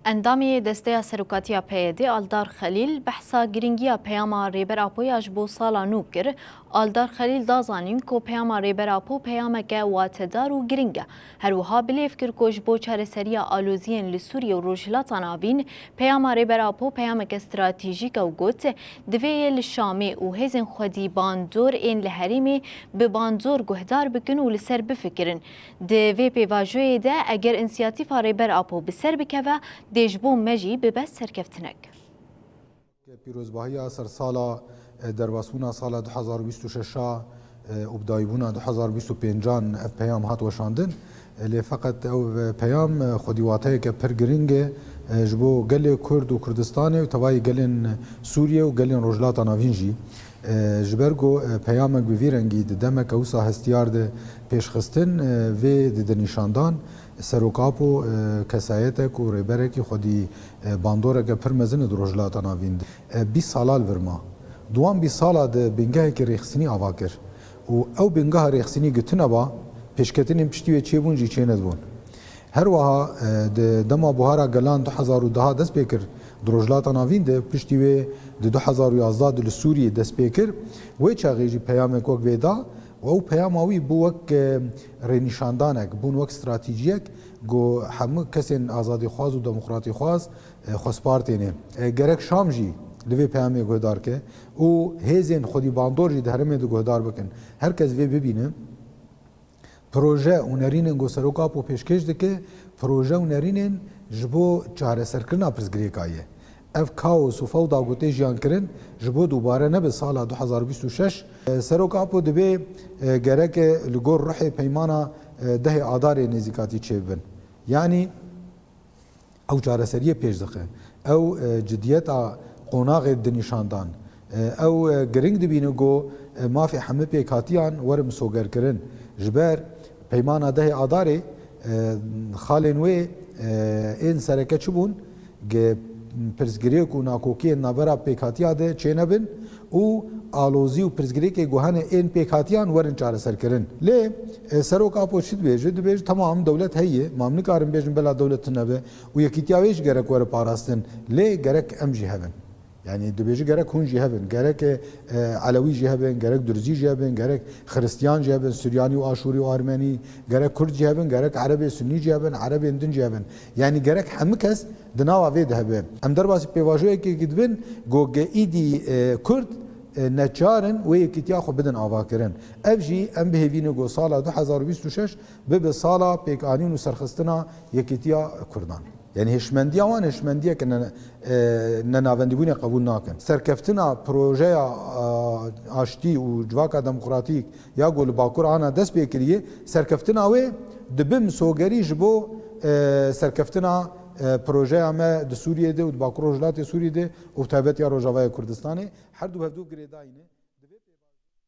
اندامی دسته سروکاتیا پیدی آلدار خلیل بحثا گرینگیا پیاما ریبر آپویاش بو سالا نو کر. آلدار خلیل دازانین کو پیاما ریبر آپو پیاما که واتدار و گرینگه. هر وها بلیف کر کوش بو چار سریا آلوزین لسوری و روجلات آناوین پیاما ریبر آپو پیاما که استراتژیک و گوت دوی لشامی و هزین خودی باندور این لحریمی به باندور گهدار بکن و لسر بفکرن. دوی پیواجوی ده اگر انسیاتیف ریبر آپو بسر بکوه دیجبو مجی به بس سرکفتنک. پیروزباهی سر سالا درباسبونا سالا 2026 و بدایبونا 2025 اف پیام هات وشاندن لی فقط او پیام خودیواته که پرگرینگه جبو گل کرد و کردستان و توای گلن سوریه و گلن رجلات ناوینجی جبرگو پیامک بویرنگی دمک اوسا هستیار ده پیشخستن و ده نشاندان سروکاپو کسایتک و ریبرکی خودی باندورک پرمزن دروجلات ناویند 20 سالال ورما دوام 20 سالا ده بنگه که ریخسینی آواکر و او بنگه ریخسینی گتنه با پیشکتنیم پشتیوی چه بون جی چه ندبون هر وها ده دما بوهارا گلان 2010 دست بکر دروجلات ناوین ده پشتیوی ده 2011 دل سوریه دست بکر و چاقی جی پیامک وک ویدا و او پیاماوی بو وک رنیشاندانک بون وک استراتیجیک گو همه کسین آزادی خواز و دموکراتی خواز خسپارتینه گرک شام جی لوی پیامی گهدار که او هزین خودی باندور جی دهرمه دو گهدار بکن هر کس وی ببینه پروژه اونرینن گو سروکاپو پیشکش دکه پروژه اونرینن جبو چاره سرکرنا پرزگریکایه اف کاوس و فوضا گوته جیان کرن جبو دوباره نه به سال 2026 سروکاپو دبی گرک لگور روح پیمانا ده آدار نزیکاتی چه بن یعنی او چاره سریه پیش دخه او جدیتا قناغ دنیشاندان او گرینگ دبینو گو مافی همه پیکاتیان ورم سوگر کرن جبر پیمانا ده آداره خالنوی این سرکه چبون پرزگری کو ناکوکی نابرا پیکاتیا ده چه نبن او آلوزی و پرزگری که گوهن این پیکاتیان ورن چاره سر کرن لی سروکاپو شد بیج تمام دولت هیه مامن کارم بیجن بلا دولت نبه و یکیتیاویش گرک ور پاراستن لی گرک ام جی هبن يعني دبيجي جرك هون جهبن جرك علوي جهبن جرك درزي جهبن جرك خريستيان جهبن سورياني واشوري وارمني جرك كرد جهبن جرك عربي سني جهبن عربي اندن جهبن يعني جرك همكس دناوا فيد هبن ام درباس بيواجوي كي جدبن جو ايدي كرد نچارن و یکیتیا خو بدن آواکرن افجی ام بهوینو گو سالا 2026 به سالا پیکانین و سرخستنا یکیتیا کردان يعني هشمندية وان هشمندية كنا ننافندبوني قبول ناكن سركفتنا بروجيا آشتي وجواكا ديمقراطيك يقول باكور انا دس بكريه سركفتنا وي دبم سوغري جبو سركفتنا بروجيا ما د سوريا دي و باكور رجلات سوريا دي و تابت يا روجاوا كردستاني هر دو هفدو گريداينه